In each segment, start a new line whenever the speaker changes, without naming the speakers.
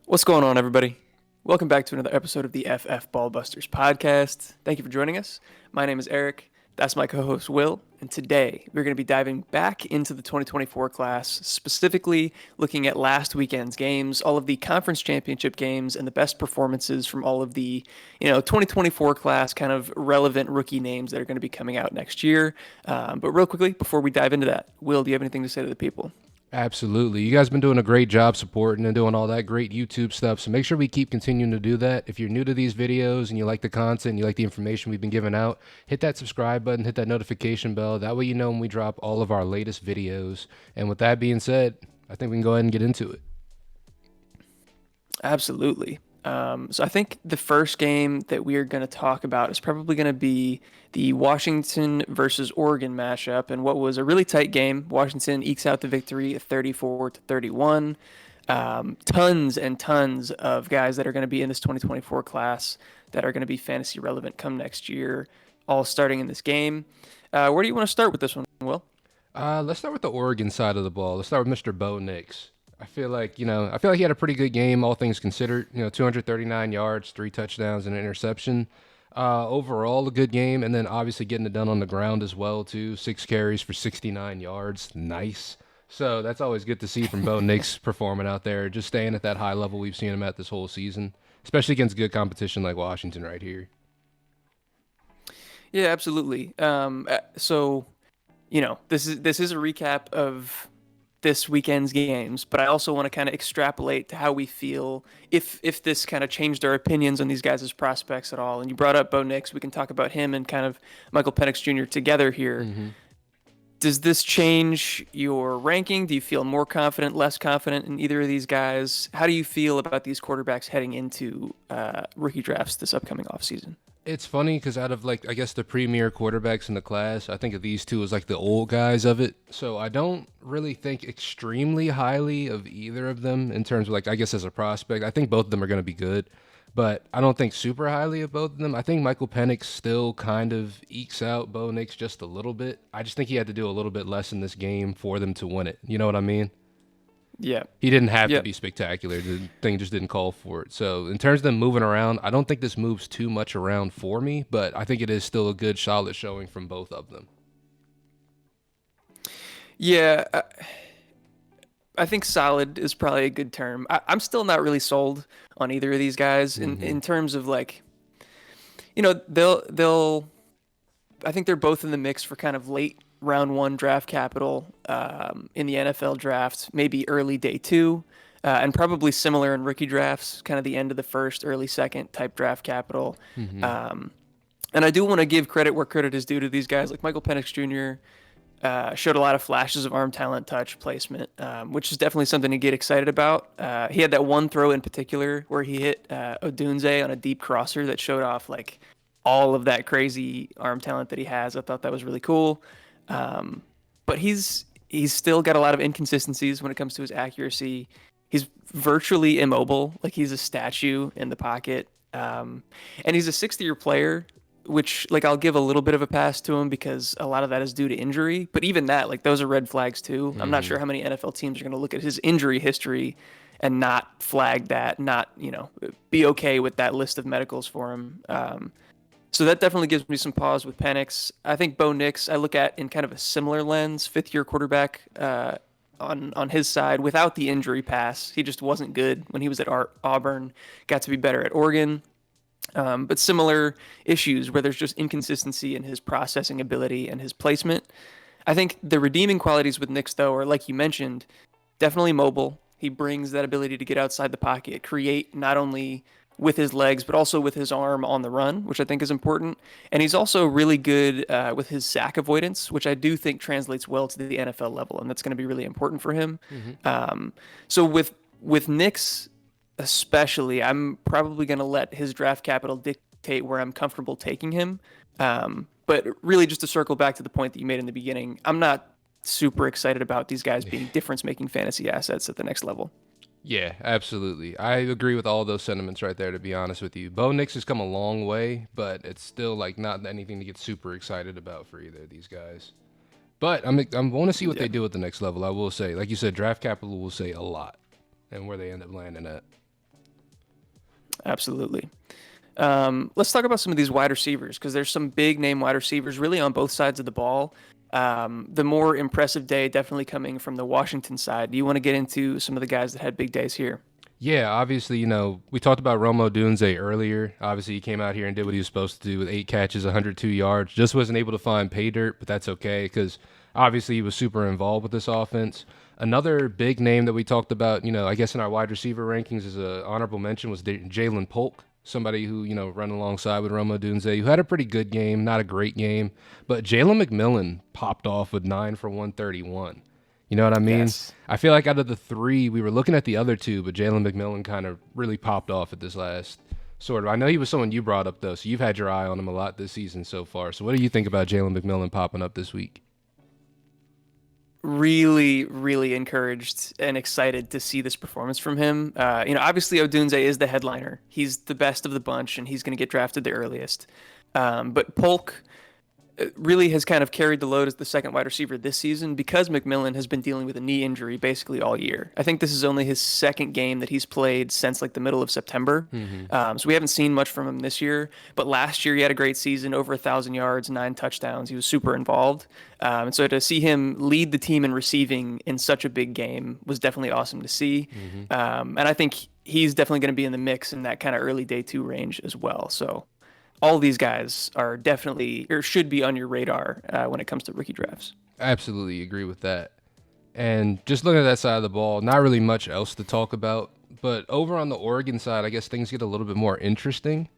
What's going on, everybody? Welcome back to another episode of the FF Ballbusters podcast. Thank you for joining us. My name is Eric. That's my co host, Will. And today we're going to be diving back into the 2024 class, specifically looking at last weekend's games, all of the conference championship games, and the best performances from all of the 2024 class kind of relevant rookie names that are going to be coming out next year. But real quickly, before we dive into that, Will, do you have anything to say to the people?
Absolutely. You guys been doing a great job supporting and doing all that great YouTube stuff. So make sure we keep continuing to do that. If you're new to these videos and you like the content and you like the information we've been giving out, hit that subscribe button, hit that notification bell. That way you know when we drop all of our latest videos. And with that being said, I think we can go ahead and get into it.
Absolutely. So I think the first game that we are going to talk about is probably going to be the Washington versus Oregon matchup, and what was a really tight game. Washington ekes out the victory of 34-31. Tons and tons of guys that are going to be in this 2024 class that are going to be fantasy relevant come next year, all starting in this game. Where do you want to start with this one, Will?
Let's start with the Oregon side of the ball. Let's start with Mr. Bo Nix. I feel like he had a pretty good game, all things considered. 239 yards, 3 touchdowns, and an interception. Overall, a good game, and then obviously getting it done on the ground as well too. 6 carries for 69 yards, nice. So that's always good to see from Bo Nix performing out there, just staying at that high level we've seen him at this whole season, especially against good competition like Washington right here.
Yeah, absolutely. This is a recap of this weekend's games, but I also want to kind of extrapolate to how we feel if this kind of changed our opinions on these guys' prospects at all. And you brought up Bo Nix, we can talk about him and kind of Michael Penix Jr. together here.
Mm-hmm.
Does this change your ranking? Do you feel more confident, less confident in either of these guys? How do you feel about these quarterbacks heading into rookie drafts this upcoming offseason?
It's funny because out of I guess the premier quarterbacks in the class, I think of these two as like the old guys of it. So I don't really think extremely highly of either of them in terms of I guess as a prospect. I think both of them are going to be good, but I don't think super highly of both of them. I think Michael Penix still kind of ekes out Bo Nix just a little bit. I just think he had to do a little bit less in this game for them to win it. You know what I mean?
Yeah.
He didn't have to
Yeah.
be spectacular. The thing just didn't call for it. So in terms of them moving around, I don't think this moves too much around for me, but I think it is still a good, solid showing from both of them.
Yeah. I think solid is probably a good term. I'm still not really sold on either of these guys in terms of they'll I think they're both in the mix for kind of late round one draft capital in the NFL draft, maybe early day two, and probably similar in rookie drafts, kind of the end of the first, early second type draft capital.
Mm-hmm.
And I do want to give credit where credit is due to these guys, like Michael Penix Jr. Showed a lot of flashes of arm talent, touch placement, which is definitely something to get excited about. He had that one throw in particular where he hit Odunze on a deep crosser that showed off all of that crazy arm talent that he has. I thought that was really cool. But he's still got a lot of inconsistencies when it comes to his accuracy. He's virtually immobile, like he's a statue in the pocket. And he's a sixth-year player, which I'll give a little bit of a pass to him because a lot of that is due to injury. But even that, those are red flags too. I'm not
Mm-hmm.
sure how many NFL teams are going to look at his injury history and not flag that, not be okay with that list of medicals for him. So that definitely gives me some pause with Penix. I think Bo Nix, I look at in kind of a similar lens, fifth-year quarterback on his side without the injury pass. He just wasn't good when he was at Auburn, got to be better at Oregon. But similar issues where there's just inconsistency in his processing ability and his placement. I think the redeeming qualities with Nix, though, are, like you mentioned, definitely mobile. He brings that ability to get outside the pocket, create not only with his legs, but also with his arm on the run, which I think is important. And he's also really good with his sack avoidance, which I do think translates well to the NFL level, and that's going to be really important for him.
Mm-hmm.
So with Nix especially, I'm probably going to let his draft capital dictate where I'm comfortable taking him. But really, just to circle back to the point that you made in the beginning, I'm not super excited about these guys being difference-making fantasy assets at the next level.
Yeah, absolutely. I agree with all those sentiments right there, to be honest with you. Bo Nix has come a long way, but it's still not anything to get super excited about for either of these guys. But I want to see what
Yeah.
they do at the next level. I will say, like you said, draft capital will say a lot and where they end up landing at.
Absolutely. Let's talk about some of these wide receivers because there's some big name wide receivers really on both sides of the ball. The more impressive day definitely coming from the Washington side. Do you want to get into some of the guys that had big days here?
Yeah, obviously, we talked about Romo Dunze earlier. Obviously, he came out here and did what he was supposed to do with 8 catches, 102 yards. Just wasn't able to find pay dirt, but that's okay because obviously he was super involved with this offense. Another big name that we talked about, I guess in our wide receiver rankings as an honorable mention was Jalen Polk, somebody who, run alongside with Romo Dunze, who had a pretty good game, not a great game. But Jalen McMillan popped off with 9 for 131. You know what I mean?
Yes.
I feel like out of the three, we were looking at the other two, but Jalen McMillan kind of really popped off at this last sort of. I know he was someone you brought up, though, so you've had your eye on him a lot this season so far. So what do you think about Jalen McMillan popping up this week?
Really, really encouraged and excited to see this performance from him. Obviously Odunze is the headliner. He's the best of the bunch, and he's going to get drafted the earliest. But Polk really has kind of carried the load as the second wide receiver this season because McMillan has been dealing with a knee injury basically all year. I think this is only his second game that he's played since like the middle of September. So we haven't seen much from him this year. But last year he had a great season, over 1,000 yards, 9 touchdowns. He was super involved. And so to see him lead the team in receiving in such a big game was definitely awesome to see. And I think he's definitely going to be in the mix in that kind of early day two range as well. So all these guys are definitely or should be on your radar when it comes to rookie drafts.
Absolutely agree with that. And just looking at that side of the ball, not really much else to talk about. But over on the Oregon side, I guess things get a little bit more interesting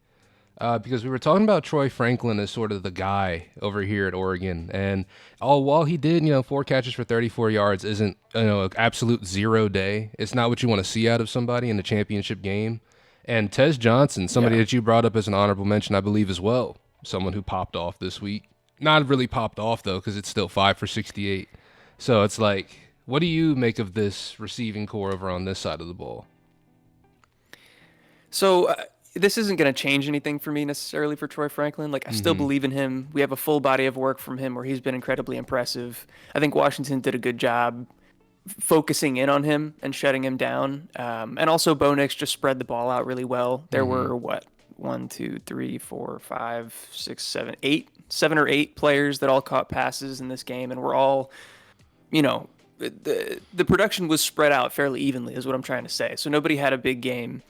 because we were talking about Troy Franklin as sort of the guy over here at Oregon. And while he did, 4 catches for 34 yards isn't, an absolute zero day. It's not what you want to see out of somebody in a championship game. And Tez Johnson, somebody that you brought up as an honorable mention, I believe as well, someone who popped off this week. Not really popped off, though, because it's still 5 for 68. So it's like, what do you make of this receiving core over on this side of the ball?
So this isn't going to change anything for me necessarily for Troy Franklin. Like I still believe in him. We have a full body of work from him where he's been incredibly impressive. I think Washington did a good job focusing in on him and shutting him down. And also Bo Nix just spread the ball out really well. There were what, 1, 2, 3, 4, 5, 6, 7, 8, 7 or 8 players that all caught passes in this game, and we're all, the production was spread out fairly evenly, is what I'm trying to say. So nobody had a big game.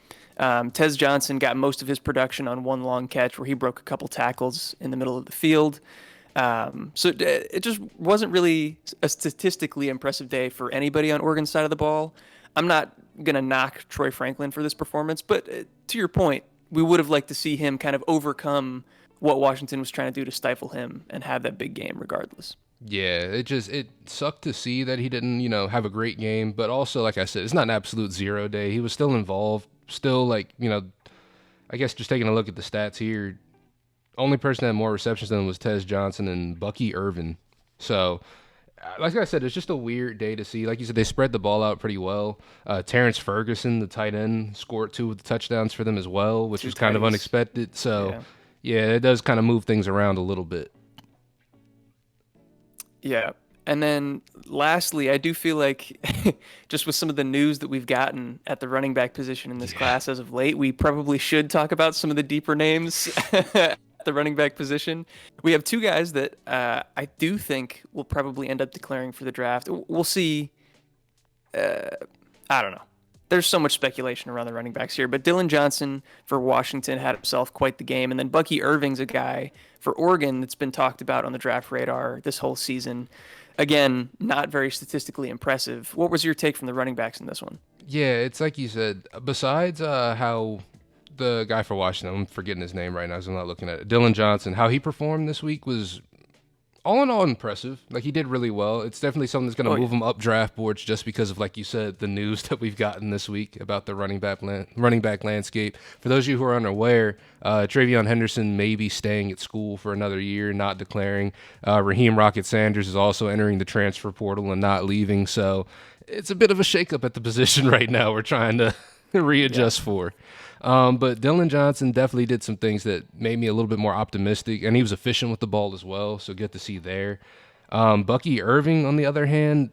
Tez Johnson got most of his production on one long catch where he broke a couple tackles in the middle of the field. So it just wasn't really a statistically impressive day for anybody on Oregon's side of the ball. I'm not going to knock Troy Franklin for this performance, but to your point, we would have liked to see him kind of overcome what Washington was trying to do to stifle him and have that big game regardless.
Yeah, it sucked to see that he didn't, have a great game, but also, like I said, it's not an absolute zero day. He was still involved, still I guess just taking a look at the stats here, only person that had more receptions than him was Tez Johnson and Bucky Irvin. So, like I said, it's just a weird day to see. Like you said, they spread the ball out pretty well. Terrence Ferguson, the tight end, scored 2 of the touchdowns for them as well, which is kind of unexpected. So, yeah, it does kind of move things around a little bit.
Yeah. And then lastly, I do feel like just with some of the news that we've gotten at the running back position in this class as of late, we probably should talk about some of the deeper names at the running back position. We have 2 guys that I do think will probably end up declaring for the draft. We'll see. I don't know. There's so much speculation around the running backs here, but Dylan Johnson for Washington had himself quite the game. And then Bucky Irving's a guy for Oregon that's been talked about on the draft radar this whole season. Again, not very statistically impressive. What was your take from the running backs in this one?
Yeah, it's like you said, besides how the guy for Washington, I'm forgetting his name right now because I'm not looking at it, Dylan Johnson, how he performed this week was all in all impressive. Like, he did really well. It's definitely something that's going to move him up draft boards just because of, like you said, the news that we've gotten this week about the running back landscape. For those of you who are unaware, Travion Henderson may be staying at school for another year, not declaring. Raheem Rocket Sanders is also entering the transfer portal and not leaving. So it's a bit of a shakeup at the position right now we're trying to readjust for. But Dylan Johnson definitely did some things that made me a little bit more optimistic, and he was efficient with the ball as well, so good to see there. Bucky Irving, on the other hand,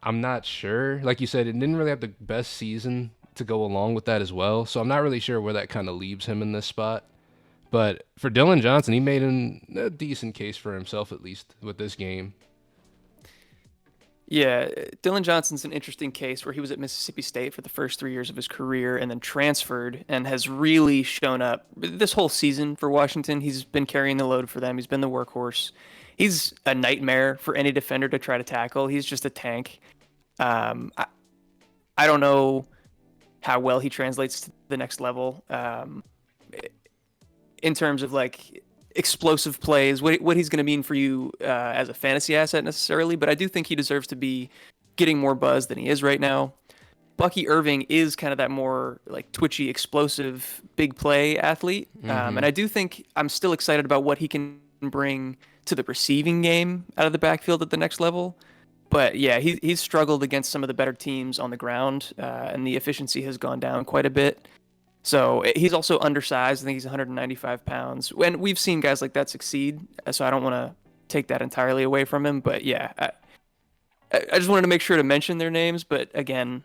I'm not sure. Like you said, it didn't really have the best season to go along with that as well. So I'm not really sure where that kind of leaves him in this spot. But for Dylan Johnson, he made a decent case for himself, at least with this game.
Yeah, Dylan Johnson's an interesting case where he was at Mississippi State for the first 3 years of his career and then transferred and has really shown up this whole season for Washington. He's been carrying the load for them. He's been the workhorse. He's a nightmare for any defender to try to tackle. He's just a tank. I don't know how well he translates to the next level in terms of like explosive plays, what he's going to mean for you as a fantasy asset necessarily, but I do think he deserves to be getting more buzz than he is right now. Bucky Irving is kind of that more like twitchy, explosive, big play athlete, and I do think I'm still excited about what he can bring to the receiving game out of the backfield at the next level. But yeah, he's struggled against some of the better teams on the ground, and the efficiency has gone down quite a bit. So he's also undersized. I think he's 195 pounds. And we've seen guys like that succeed, so I don't want to take that entirely away from him. But yeah, I just wanted to make sure to mention their names. But again,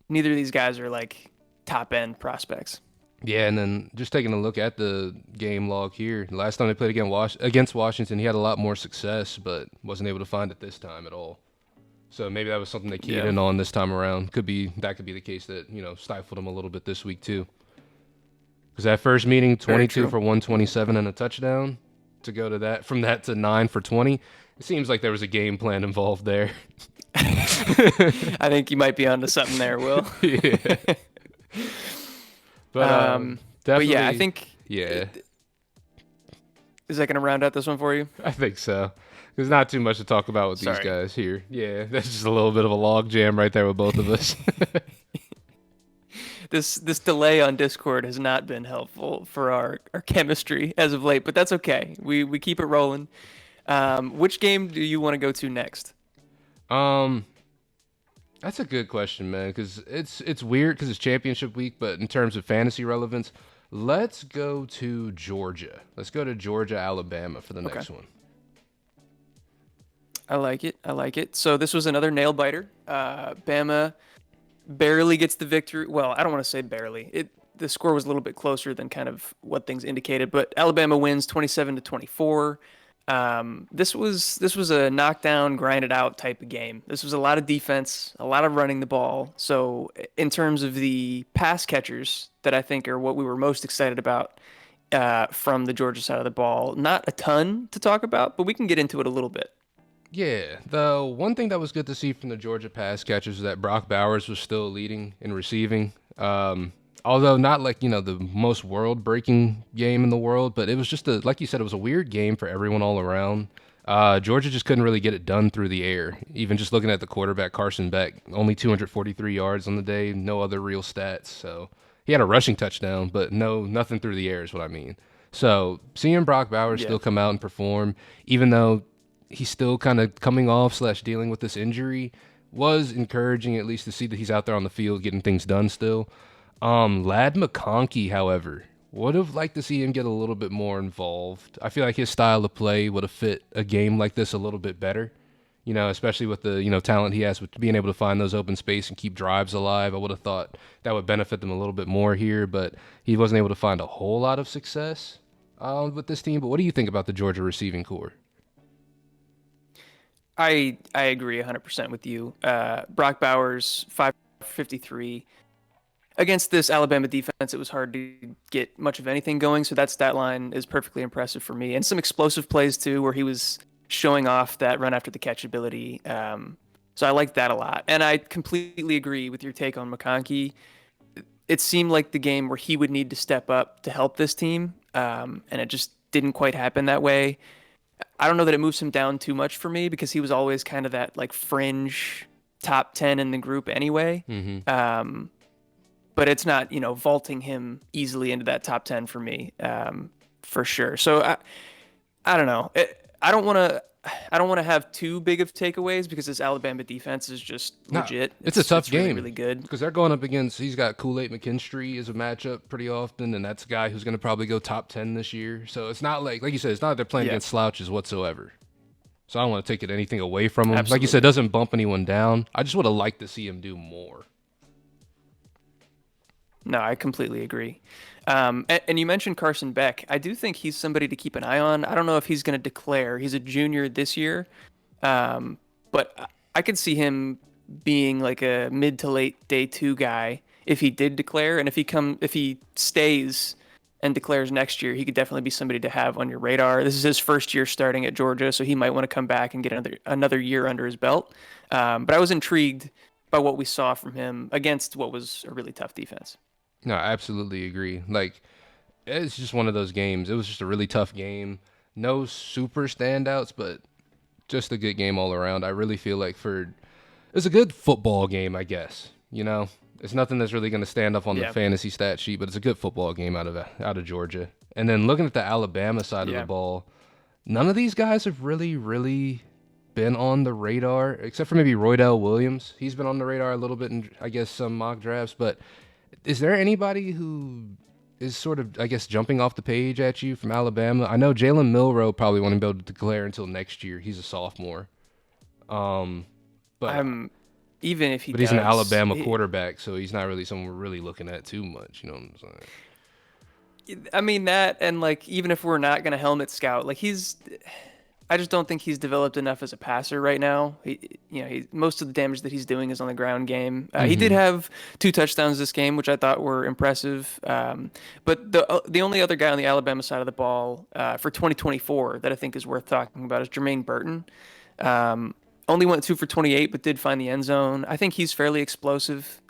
neither of these guys are like top end prospects.
Yeah, and then just taking a look at the game log here, last time they played against Washington, he had a lot more success, but wasn't able to find it this time at all. So maybe that was something they keyed in on this time around. Could be the case that stifled him a little bit this week too. Because that first meeting, 22 for 127 and a touchdown, to go to that from that to 9 for 20, it seems like there was a game plan involved there.
I think you might be onto something there, Will.
Yeah.
But yeah, I think.
Yeah.
Is that going to round out this one for you?
I think so. There's not too much to talk about with these guys here. Yeah, that's just a little bit of a log jam right there with both of us.
This delay on Discord has not been helpful for our chemistry as of late, but that's okay. We keep it rolling. Which game do you want to go to next?
That's a good question, man, because it's weird because it's championship week, but in terms of fantasy relevance, let's go to Georgia. Let's go to Georgia, Alabama for the next one.
I like it. So this was another nail biter. Bama barely gets the victory. Well, I don't want to say barely. The score was a little bit closer than kind of what things indicated, but Alabama wins 27-24. This was a knockdown, grinded out type of game. This was a lot of defense, a lot of running the ball. So in terms of the pass catchers that I think are what we were most excited about from the Georgia side of the ball, not a ton to talk about, but we can get into it a little bit.
Yeah, the one thing that was good to see from the Georgia pass catchers is that Brock Bowers was still leading in receiving. Although not like, the most world-breaking game in the world, but it was just like you said, it was a weird game for everyone all around. Georgia just couldn't really get it done through the air. Even just looking at the quarterback, Carson Beck, only 243 yards on the day, no other real stats. So he had a rushing touchdown, but nothing through the air is what I mean. So seeing Brock Bowers still come out and perform, even though he's still kind of coming off / dealing with this injury, was encouraging at least to see that he's out there on the field getting things done still. Ladd McConkey, however, would have liked to see him get a little bit more involved. I feel like his style of play would have fit a game like this a little bit better, especially with the, talent he has with being able to find those open space and keep drives alive. I would have thought that would benefit them a little bit more here, but he wasn't able to find a whole lot of success with this team. But what do you think about the Georgia receiving core?
I agree 100% with you. Brock Bowers, 553. Against this Alabama defense, it was hard to get much of anything going, so that stat line is perfectly impressive for me. And some explosive plays, too, where he was showing off that run after the catch ability. So I liked that a lot. And I completely agree with your take on McConkey. It seemed like the game where he would need to step up to help this team, and it just didn't quite happen that way. I don't know that it moves him down too much for me because he was always kind of that like fringe top 10 in the group anyway. Mm-hmm. But it's not, vaulting him easily into that top 10 for me, for sure. So I don't know. I don't want to have too big of takeaways because this Alabama defense is just legit.
It's a tough game.
Really good
because they're going up against. He's got Kool-Aid McKinstry as a matchup pretty often, and that's a guy who's going to probably go top 10 this year. So it's not like you said, it's not like they're playing against slouches whatsoever. So I don't want to take anything away from him. Absolutely. Like you said, it doesn't bump anyone down. I just would have liked to see him do more.
No, I completely agree. And you mentioned Carson Beck. I do think he's somebody to keep an eye on. I don't know if he's going to declare. He's a junior this year, um, but I could see him being like a mid to late day two guy if he did declare, and if he stays and declares next year, he could definitely be somebody to have on your radar. This is his first year starting at Georgia, so he might want to come back and get another year under his belt. But I was intrigued by what we saw from him against what was a really tough defense.
No, I absolutely agree. Like, it's just one of those games. It was just a really tough game. No super standouts, but just a good game all around. I really feel like it's a good football game, I guess. It's nothing that's really going to stand up on the
Yeah,
fantasy stat sheet, but it's a good football game out of Georgia. And then looking at the Alabama side of the
yeah.
ball, none of these guys have really been on the radar, except for maybe Roydell Williams. He's been on the radar a little bit in, I guess, some mock drafts. But is there anybody who is sort of, I guess, jumping off the page at you from Alabama? I know Jalen Milroe probably won't be able to declare until next year. He's a sophomore. But
I'm Even if he
but he's an
does,
Alabama quarterback, so he's not really someone we're really looking at too much. You know what I'm saying?
I mean that, and like even if we're not gonna helmet scout, like I just don't think he's developed enough as a passer right now. Most of the damage that he's doing is on the ground game. He did
Mm-hmm.
have two touchdowns this game, which I thought were impressive. But the only other guy on the Alabama side of the ball for 2024 that I think is worth talking about is Jermaine Burton. Only went 2 for 28, but did find the end zone. I think he's fairly explosive.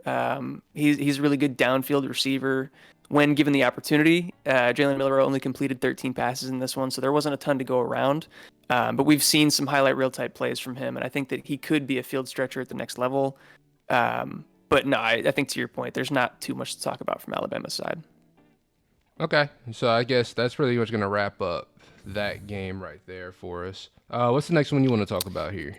He's a really good downfield receiver when given the opportunity. Jalen Miller only completed 13 passes in this one, so there wasn't a ton to go around. But we've seen some highlight reel type plays from him, and I think that he could be a field stretcher at the next level. But no, I think to your point, there's not too much to talk about from Alabama's side.
Okay, so I guess that's pretty much gonna wrap up that game right there for us. What's the next one you want to talk about here?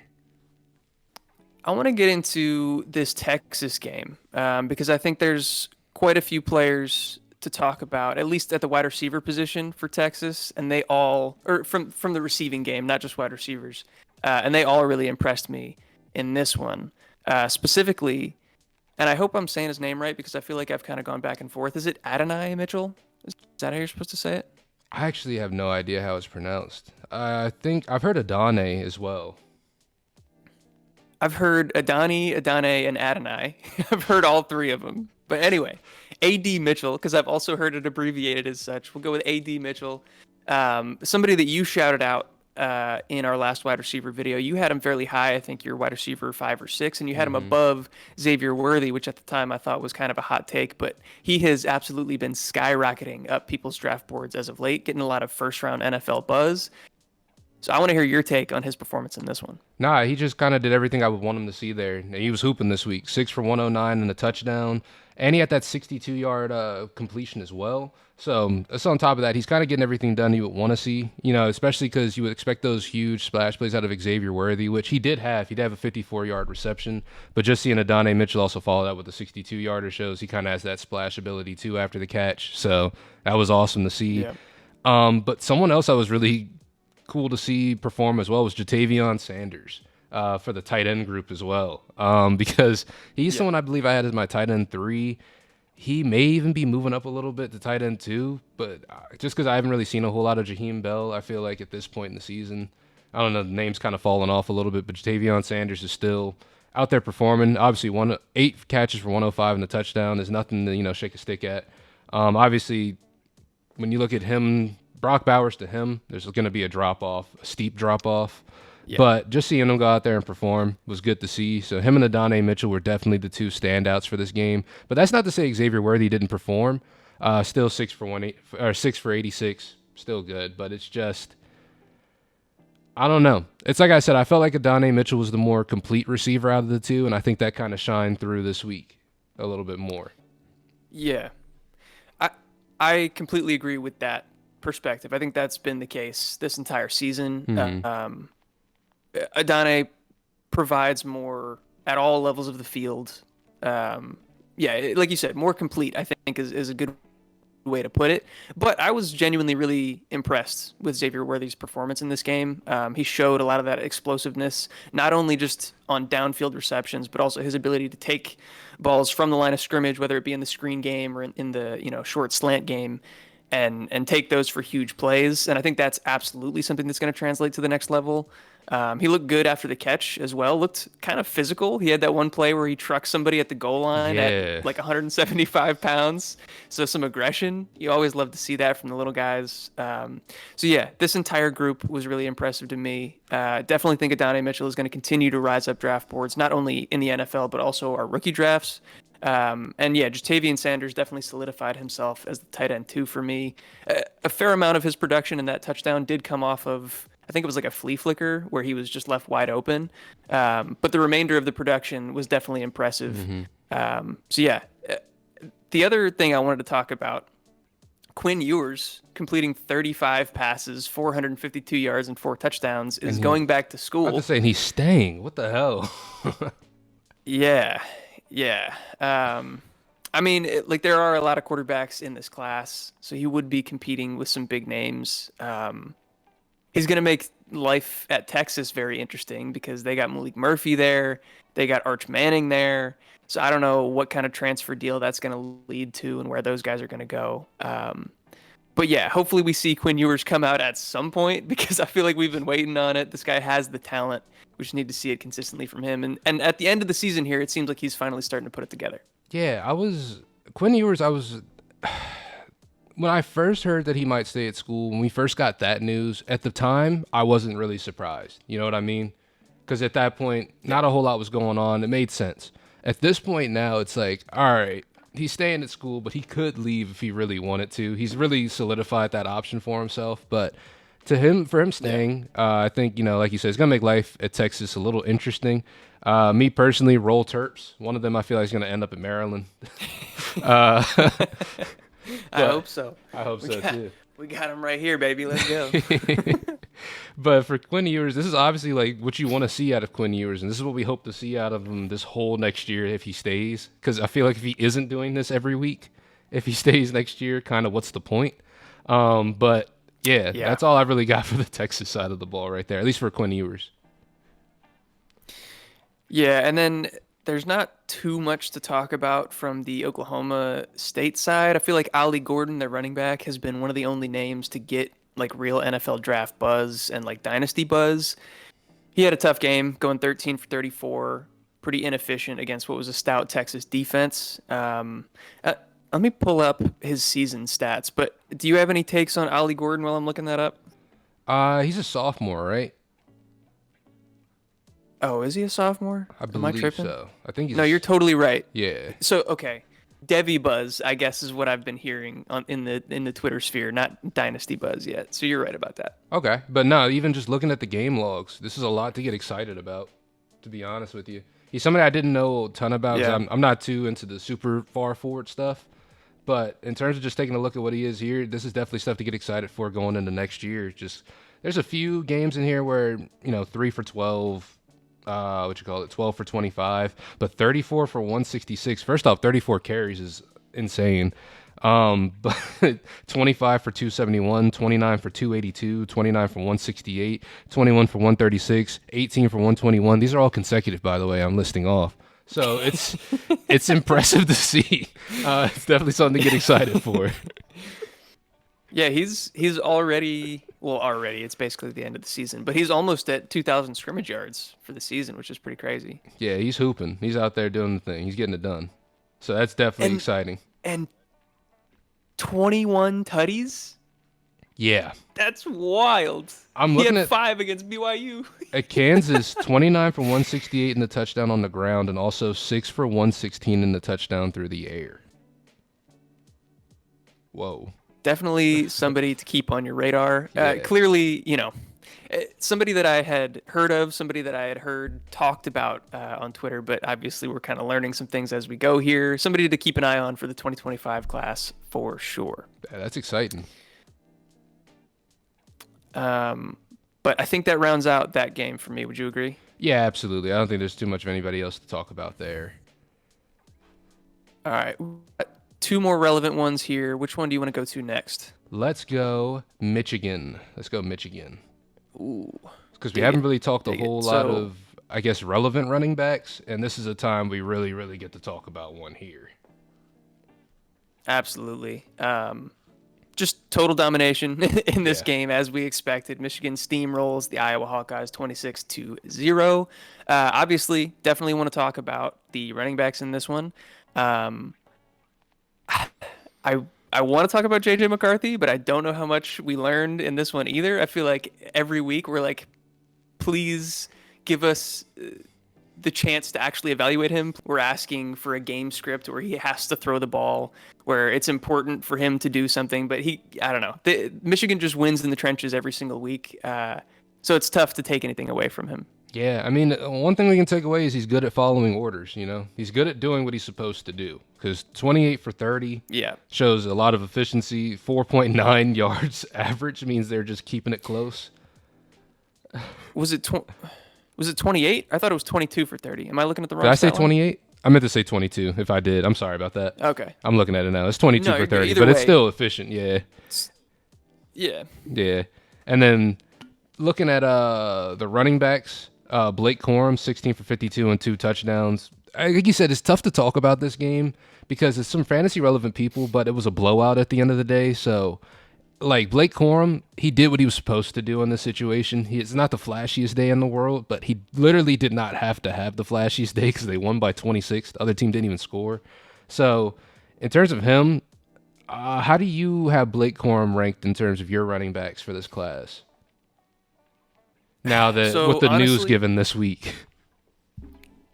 I want to get into this Texas game because I think there's quite a few players to talk about, at least at the wide receiver position for Texas, and they all, or from the receiving game, not just wide receivers, and they all really impressed me in this one specifically. And I hope I'm saying his name right because I feel like I've kind of gone back and forth. Is it Adonai Mitchell? Is that how you're supposed to say it?
I actually have no idea how it's pronounced. I think I've heard Adane as well.
I've heard Adane, and Adonai. I've heard all three of them. But anyway, A.D. Mitchell, because I've also heard it abbreviated as such. We'll go with A.D. Mitchell. Somebody that you shouted out in our last wide receiver video. You had him fairly high. I think you're wide receiver 5 or 6, and you had him
Mm-hmm.
above Xavier Worthy, which at the time I thought was kind of a hot take. But he has absolutely been skyrocketing up people's draft boards as of late, getting a lot of first round NFL buzz. So I want to hear your take on his performance in this one.
Nah, he just kind of did everything I would want him to see there. And he was hooping this week, 6 for 109 and a touchdown, and he had that 62-yard completion as well. So that's on top of that. He's kind of getting everything done you would want to see, especially because you would expect those huge splash plays out of Xavier Worthy, which he did have. He did have a 54-yard reception, but just seeing Adonai Mitchell also follow that with a 62-yarder shows he kind of has that splash ability too after the catch. So that was awesome to see.
Yeah.
But someone else I was really cool to see perform as well was Jatavion Sanders for the tight end group as well, because he's someone I believe I had as my tight end 3. He may even be moving up a little bit to tight end 2, but just because I haven't really seen a whole lot of Jaheim Bell, I feel like at this point in the season, I don't know, the name's kind of fallen off a little bit, but Jatavion Sanders is still out there performing. Obviously, 8 catches for 105 and a touchdown is nothing to shake a stick at. Obviously, when you look at him, Brock Bowers to him, there's going to be a steep drop off.
Yeah.
But just seeing him go out there and perform was good to see. So him and Adonai Mitchell were definitely the two standouts for this game. But that's not to say Xavier Worthy didn't perform. Still 6 for 86, still good. But it's just, I don't know. It's like I said, I felt like Adonai Mitchell was the more complete receiver out of the two, and I think that kind of shined through this week a little bit more.
Yeah. I completely agree with that perspective. I think that's been the case this entire season.
Mm-hmm.
Adane provides more at all levels of the field. Yeah, like you said, more complete, I think is a good way to put it. But I was genuinely really impressed with Xavier Worthy's performance in this game. He showed a lot of that explosiveness, not only just on downfield receptions, but also his ability to take balls from the line of scrimmage, whether it be in the screen game or in the short slant game, and take those for huge plays. And I think that's absolutely something that's going to translate to the next level. He looked good after the catch as well. Looked kind of physical. He had that one play where he trucked somebody at the goal line
Yeah.
at like 175 pounds. So some aggression. You always love to see that from the little guys. So yeah, this entire group was really impressive to me. Definitely think Adonai Mitchell is going to continue to rise up draft boards, not only in the NFL but also our rookie drafts. And yeah, Jatavian Sanders definitely solidified himself as the tight end two for me. A fair amount of his production in that touchdown did come off of, I think it was like a flea flicker where he was just left wide open. But the remainder of the production was definitely impressive. So yeah, the other thing I wanted to talk about, Quinn Ewers completing 35 passes, 452 yards, and 4 touchdowns is going back to school.
I was saying he's staying. What the hell?
Yeah. I mean, like there are a lot of quarterbacks in this class, so he would be competing with some big names. He's going to make life at Texas very interesting because they got Malik Murphy there. They got Arch Manning there. So I don't know what kind of transfer deal that's going to lead to and where those guys are going to go. But yeah, hopefully we see Quinn Ewers come out at some point because I feel like we've been waiting on it. This guy has the talent. We just need to see it consistently from him. And at the end of the season here, it seems like he's finally starting to put it together.
Yeah, Quinn Ewers, when I first heard that he might stay at school, when we first got that news, at the time, I wasn't really surprised. You know what I mean? Because at that point, not a whole lot was going on. It made sense. At this point now, it's like, all right, he's staying at school, but he could leave if he really wanted to. He's really solidified that option for himself. But for him staying, I think, like you said, it's going to make life at Texas a little interesting. Me personally, roll Terps. One of them I feel like is going to end up at Maryland.
I hope so.
I hope so too.
We got him right here, baby. Let's go.
But for Quinn Ewers, this is obviously like what you want to see out of Quinn Ewers, and this is what we hope to see out of him this whole next year if he stays. Because I feel like if he isn't doing this every week, if he stays next year, kind of what's the point? But yeah, that's all I really got for the Texas side of the ball right there, at least for Quinn Ewers.
Yeah, and then there's not too much to talk about from the Oklahoma State side. I feel like Ollie Gordon, their running back, has been one of the only names to get like real NFL draft buzz and like dynasty buzz. He had a tough game, going 13 for 34, pretty inefficient against what was a stout Texas defense. Let me pull up his season stats, but do you have any takes on Ollie Gordon while I'm looking that up?
He's a sophomore, right?
Oh, is he a sophomore?
I
Am I
believe
tripping?
so. I think he's
No, you're totally right.
Yeah.
So, okay. Devi buzz, I guess, is what I've been hearing in the Twitter sphere, not dynasty buzz yet. So you're right about that.
Okay. But no, even just looking at the game logs, this is a lot to get excited about, to be honest with you. He's somebody I didn't know a ton about.
Yeah.
I'm not too into the super far forward stuff. But in terms of just taking a look at what he is here, this is definitely stuff to get excited for going into next year. Just there's a few games in here where, 3 for 12, 12 for 25, but 34 for 166. First off, 34 carries is insane. But 25 for 271, 29 for 282, 29 for 168, 21 for 136, 18 for 121. These are all consecutive, by the way, I'm listing off. So it's impressive to see. It's definitely something to get excited for.
Yeah, he's already it's basically the end of the season, but he's almost at 2,000 scrimmage yards for the season, which is pretty crazy.
Yeah, he's hooping. He's out there doing the thing. He's getting it done. So that's definitely exciting.
And 21 tutties?
Yeah.
That's wild.
He
had 5 against BYU.
At Kansas, 29 for 168 in the touchdown on the ground, and also 6 for 116 in the touchdown through the air. Whoa.
Definitely somebody to keep on your radar.
Yeah.
Clearly, somebody that I had heard of, somebody that I had heard talked about on Twitter, but obviously we're kind of learning some things as we go here. Somebody to keep an eye on for the 2025 class for sure.
Yeah, that's exciting.
But I think that rounds out that game for me. Would you agree?
Yeah, absolutely. I don't think there's too much of anybody else to talk about there.
All right. two more relevant ones here. Which one do you want to go to next?
Let's go Michigan. Let's go Michigan.
Ooh,
Because we
dig
haven't
it,
really talked a
dig it.
whole lot
So
of, I guess, relevant running backs, and this is a time we really, really get to talk about one here.
absolutely. Just total domination in this
Yeah.
game, as we expected. Michigan steamrolls the Iowa Hawkeyes 26-0. Obviously, definitely want to talk about the running backs in this one. Um, I I want to talk about JJ McCarthy, but I don't know how much we learned in this one either. I feel like every week we're like, please give us the chance to actually evaluate him. We're asking for a game script where he has to throw the ball, where it's important for him to do something. But I don't know. Michigan just wins in the trenches every single week. So it's tough to take anything away from him.
Yeah, I mean, one thing we can take away is he's good at following orders, you know? He's good at doing what he's supposed to do. Because 28 for 30
Yeah.
shows a lot of efficiency. 4.9 yards average means they're just keeping it close.
Was it 28? I thought it was 22 for 30. Am I looking at the wrong
Did I say
stat line?
28? I meant to say 22 if I did. I'm sorry about that.
Okay.
I'm looking at it now. It's 22
No,
for
you're good.
30,
Either
but it's
way,
still efficient. Yeah.
yeah.
Yeah. And then looking at the running backs, Blake Corum, 16 for 52 and 2 touchdowns. Like you said, it's tough to talk about this game because it's some fantasy relevant people, but it was a blowout at the end of the day. So, like Blake Corum, he did what he was supposed to do in this situation. It's not the flashiest day in the world, but he literally did not have to have the flashiest day because they won by 26. The other team didn't even score. So, in terms of him, how do you have Blake Corum ranked in terms of your running backs for this class? Now that
So
with the news
honestly,
given this week.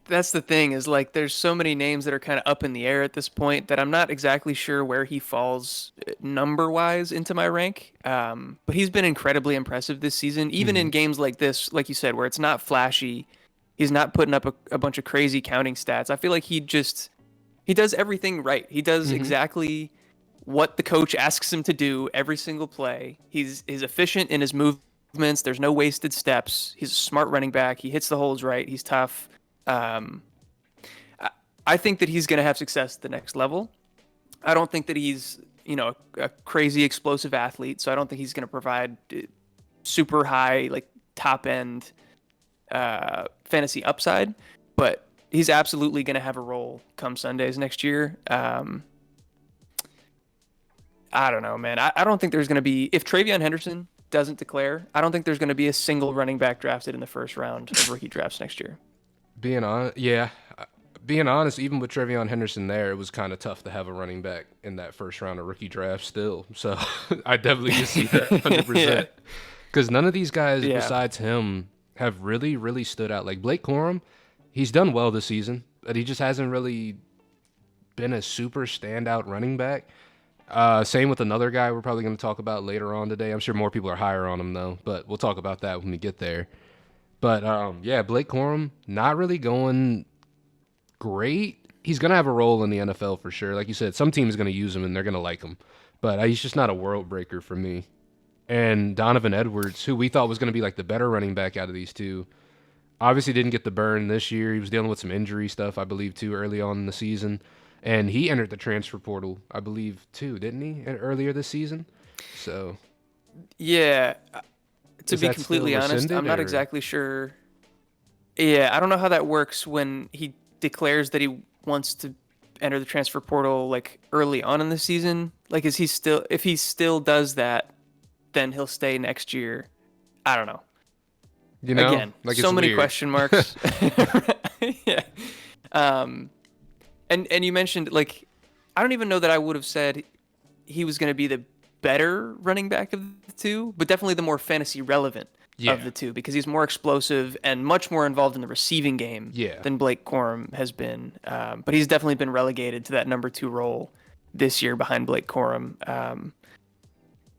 that's the thing is like there's so many names that are kind of up in the air at this point that I'm not exactly sure where he falls number wise into my rank. But he's been incredibly impressive this season, even in
Mhm.
games like this, like you said, where it's not flashy. He's not putting up a bunch of crazy counting stats. I feel like he does everything right. He does
Mhm.
exactly what the coach asks him to do every single play. He's efficient in his movements. There's no wasted steps. He's a smart running back. He hits the holes right. He's tough. Um, I think that he's going to have success at the next level. I don't think that he's, a crazy explosive athlete. So I don't think he's going to provide super high, like top end fantasy upside. But he's absolutely going to have a role come Sundays next year. I don't know, man. I don't think there's going to be, if Travion Henderson doesn't declare, I don't think there's going to be a single running back drafted in the first round of rookie drafts next year.
Being honest, yeah. Being honest, even with Trevion Henderson there, it was kind of tough to have a running back in that first round of rookie draft still. So I definitely can see that 100%. Because none of these guys
Yeah.
besides him have really, really stood out. Like Blake Corum, he's done well this season, but he just hasn't really been a super standout running back. Same with another guy we're probably going to talk about later on today. I'm sure more people are higher on him though, but we'll talk about that when we get there. But yeah, Blake Corum not really going great. He's going to have a role in the NFL for sure. Like you said, some team's going to use him and they're going to like him. But he's just not a world breaker for me. And Donovan Edwards, who we thought was going to be like the better running back out of these two, obviously didn't get the burn this year. He was dealing with some injury stuff, I believe, too, early on in the season. And he entered the transfer portal, I believe, too, didn't he, earlier this season? So
Yeah. To
is
be
that still
completely honest, I'm
rescinded
not
or?
exactly sure. Yeah, I don't know how that works when he declares that he wants to enter the transfer portal like early on in the season. Like, if he still does that, then he'll stay next year. I don't know.
You know,
Again,
like
so
it's
many
weird.
question marks. Yeah. Um, and you mentioned like, I don't even know that I would have said he was going to be the better running back of the two, but definitely the more fantasy relevant of
Yeah,
the two because he's more explosive and much more involved in the receiving game
yeah.
than Blake Corum has been. But he's definitely been relegated to that number two role this year behind Blake Corum.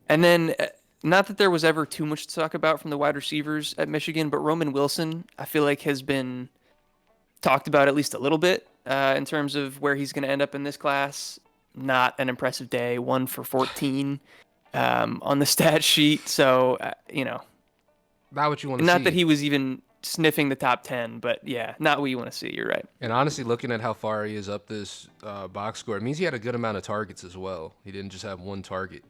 And then, not that there was ever too much to talk about from the wide receivers at Michigan, but Roman Wilson, I feel like, has been talked about at least a little bit in terms of where he's going to end up in this class. Not an impressive day, 1 for 14 on the stat sheet. So,
Not what you want to
not that
see.
he was even sniffing the top 10, but yeah, not what you want to see. You're right.
And honestly, looking at how far he is up this box score, it means he had a good amount of targets as well. He didn't just have one target.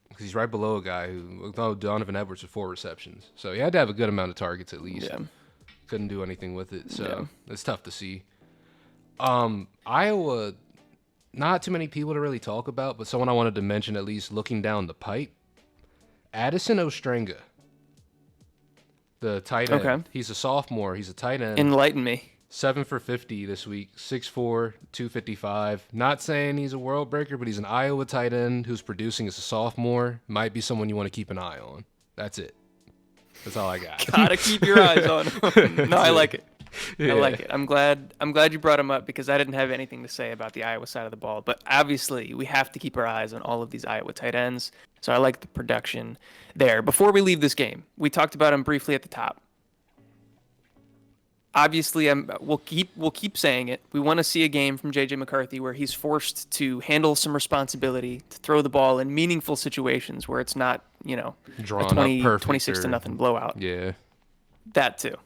Because he's right below a guy who, Donovan Edwards with 4 receptions. So he had to have a good amount of targets at least.
Yeah.
Couldn't do anything with it. So it's tough to see. Iowa, not too many people to really talk about, but someone I wanted to mention at least looking down the pipe. Addison Ostrenga, the tight end.
Okay.
He's a sophomore. He's a tight end.
Enlighten me.
7 for 50 this week, 6'4", 255. Not saying he's a world breaker, but he's an Iowa tight end who's producing as a sophomore. Might be someone you want to keep an eye on. That's it. That's all I got.
Gotta keep your eyes on him. No, I like it.
Yeah.
I like it. I'm glad you brought him up because I didn't have anything to say about the Iowa side of the ball. But obviously, we have to keep our eyes on all of these Iowa tight ends. So I like the production there. Before we leave this game, we talked about him briefly at the top. Obviously, we'll keep saying it. We want to see a game from J.J. McCarthy where he's forced to handle some responsibility, to throw the ball in meaningful situations where it's not,
Drawn
a 20,
up perfect
26 to nothing blowout.
Yeah.
That too.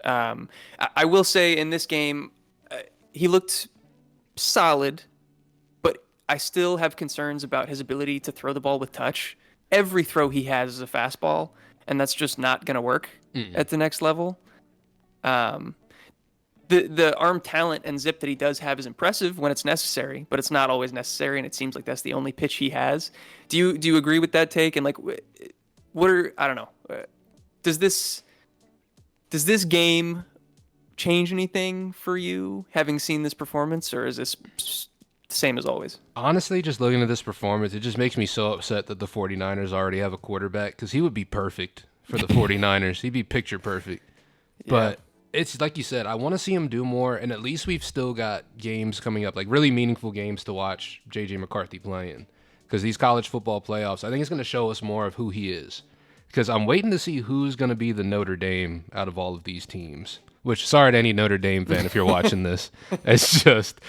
I will say in this game, he looked solid, but I still have concerns about his ability to throw the ball with touch. Every throw he has is a fastball, and that's just not going to work at the next level. The arm talent and zip that he does have is impressive when it's necessary, but it's not always necessary, and it seems like that's the only pitch he has. Do you agree with that take? And like, I don't know. Does this game change anything for you, having seen this performance, or is this the same as always?
Honestly, just looking at this performance, it just makes me so upset that the 49ers already have a quarterback because he would be perfect for the 49ers. He'd be picture perfect. But it's like you said, I want to see him do more, and at least we've still got games coming up, like really meaningful games to watch J.J. McCarthy playing. Because these college football playoffs, I think it's going to show us more of who he is. Because I'm waiting to see who's going to be the Notre Dame out of all of these teams. Which, sorry to any Notre Dame fan if you're watching this. It's just...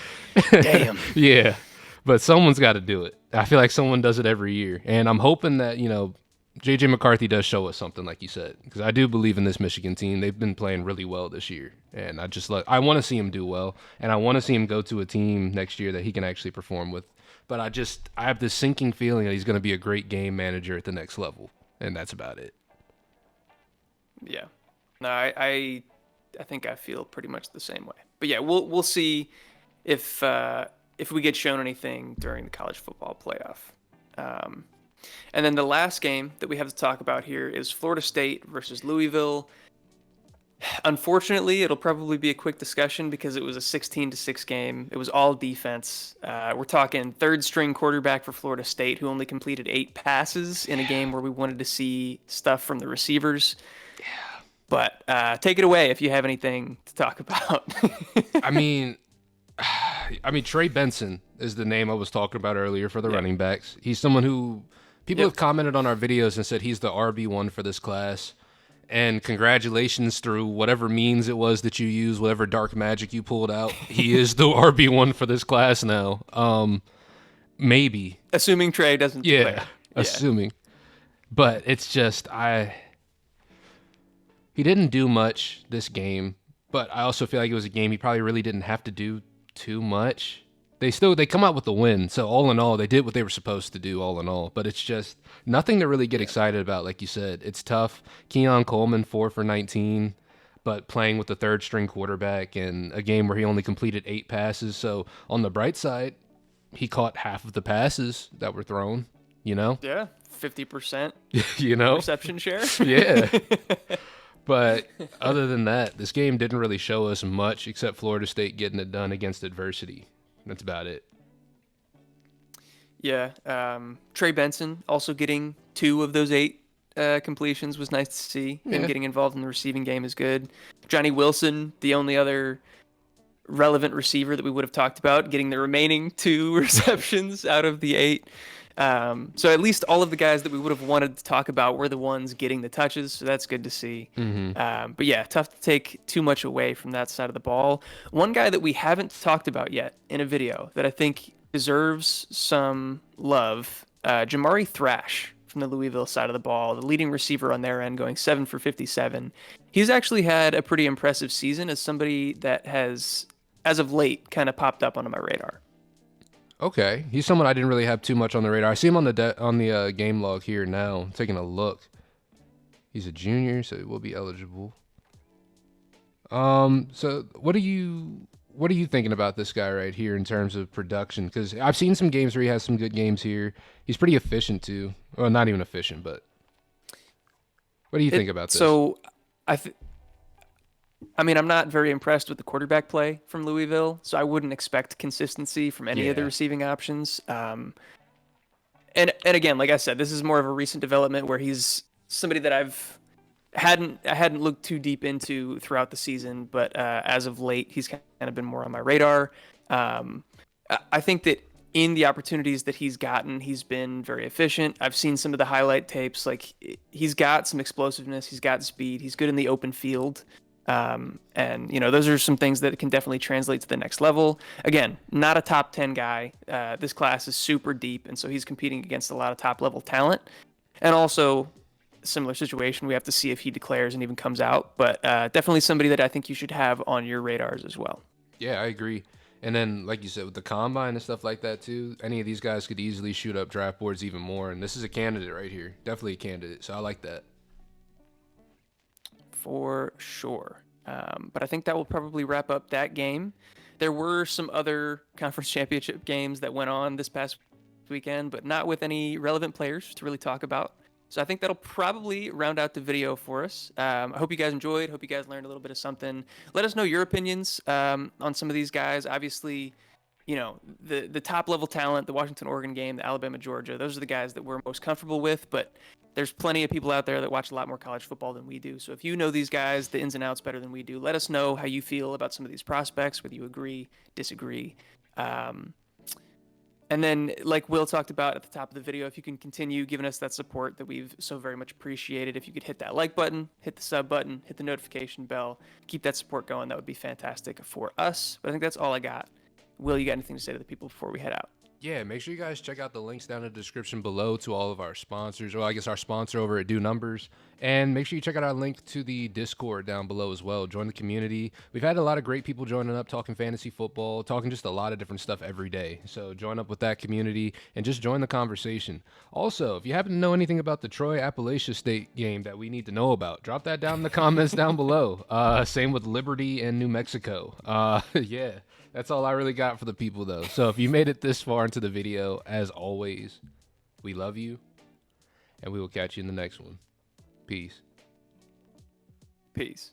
Damn.
Yeah. But someone's got to do it. I feel like someone does it every year. And I'm hoping that, J.J. McCarthy does show us something, like you said. Because I do believe in this Michigan team. They've been playing really well this year. And I want to see him do well. And I want to see him go to a team next year that he can actually perform with. But I have this sinking feeling that he's going to be a great game manager at the next level. And that's about it.
Yeah. No, I think I feel pretty much the same way. But yeah, we'll see if we get shown anything during the college football playoff. And then the last game that we have to talk about here is Florida State versus Louisville. Unfortunately, it'll probably be a quick discussion because it was a 16-6 game. It was all defense. We're talking third-string quarterback for Florida State who only completed 8 passes in a game where we wanted to see stuff from the receivers.
Yeah.
But take it away if you have anything to talk about.
I mean, Trey Benson is the name I was talking about earlier for the running backs. He's someone who people have commented on our videos and said he's the RB1 for this class. And congratulations through whatever means it was that you used, whatever dark magic you pulled out. He is the RB1 for this class now. Maybe.
Assuming Trey doesn't play.
Assuming. But it's just, he didn't do much this game, but I also feel like it was a game he probably really didn't have to do too much. They come out with the win, so all in all, they did what they were supposed to do, all in all. But it's just nothing to really get excited about, like you said. It's tough. Keon Coleman, 4 for 19, but playing with the third-string quarterback in a game where he only completed 8 passes. So on the bright side, he caught half of the passes that were thrown,
Yeah, 50%, reception share.
Yeah. But other than that, this game didn't really show us much except Florida State getting it done against adversity. That's about it.
Yeah. Trey Benson also getting 2 of those 8 completions was nice to see. Him getting involved in the receiving game is good. Johnny Wilson, the only other relevant receiver that we would have talked about, getting the remaining 2 receptions out of the 8. So at least all of the guys that we would have wanted to talk about were the ones getting the touches, so that's good to see. But yeah, tough to take too much away from that side of the ball. One guy that we haven't talked about yet in a video that I think deserves some love, Jamari Thrash from the Louisville side of the ball, the leading receiver on their end, going 7 for 57. He's actually had a pretty impressive season as somebody that has, as of late, kind of popped up onto my radar.
Okay, he's someone I didn't really have too much on the radar. I see him on the game log here now. Taking a look, he's a junior, so he will be eligible. So what are you thinking about this guy right here in terms of production? Because I've seen some games where he has some good games here. He's pretty efficient too. Well, not even efficient, but what do you think about this?
So I mean, I'm not very impressed with the quarterback play from Louisville, so I wouldn't expect consistency from any of the
Yeah.
receiving options. And again, like I said, this is more of a recent development where he's somebody that I hadn't looked too deep into throughout the season, but as of late, he's kind of been more on my radar. I think that in the opportunities that he's gotten, he's been very efficient. I've seen some of the highlight tapes. Like, he's got some explosiveness, he's got speed, he's good in the open field. And those are some things that can definitely translate to the next level. Again, not a top 10 guy. This class is super deep, and so he's competing against a lot of top level talent. And also, similar situation, we have to see if he declares and even comes out. But definitely somebody that I think you should have on your radars as well.
Yeah, I agree. And then, like you said, with the combine and stuff like that too, any of these guys could easily shoot up draft boards even more. And this is a candidate right here, definitely a candidate. So I like that.
For sure. But I think that will probably wrap up that game. There were some other conference championship games that went on this past weekend, but not with any relevant players to really talk about. So I think that'll probably round out the video for us. I hope you guys enjoyed. Hope you guys learned a little bit of something. Let us know your opinions on some of these guys. Obviously, the top level talent, the Washington Oregon game, the Alabama Georgia, those are the guys that we're most comfortable with. But there's plenty of people out there that watch a lot more college football than we do. So if you know these guys, the ins and outs better than we do, let us know how you feel about some of these prospects, whether you agree, disagree. And then, like Will talked about at the top of the video, if you can continue giving us that support that we've so very much appreciated, if you could hit that like button, hit the sub button, hit the notification bell, keep that support going, that would be fantastic for us. But I think that's all I got. Will, you got anything to say to the people before we head out?
Yeah, make sure you guys check out the links down in the description below to all of our sponsors, or I guess our sponsor over at Do Numbers. And make sure you check out our link to the Discord down below as well. Join the community. We've had a lot of great people joining up, talking fantasy football, talking just a lot of different stuff every day. So join up with that community and just join the conversation. Also, if you happen to know anything about the Troy Appalachia State game that we need to know about, drop that down in the comments down below. Same with Liberty and New Mexico. Yeah. That's all I really got for the people, though. So if you made it this far into the video, as always, we love you, and we will catch you in the next one. Peace.
Peace.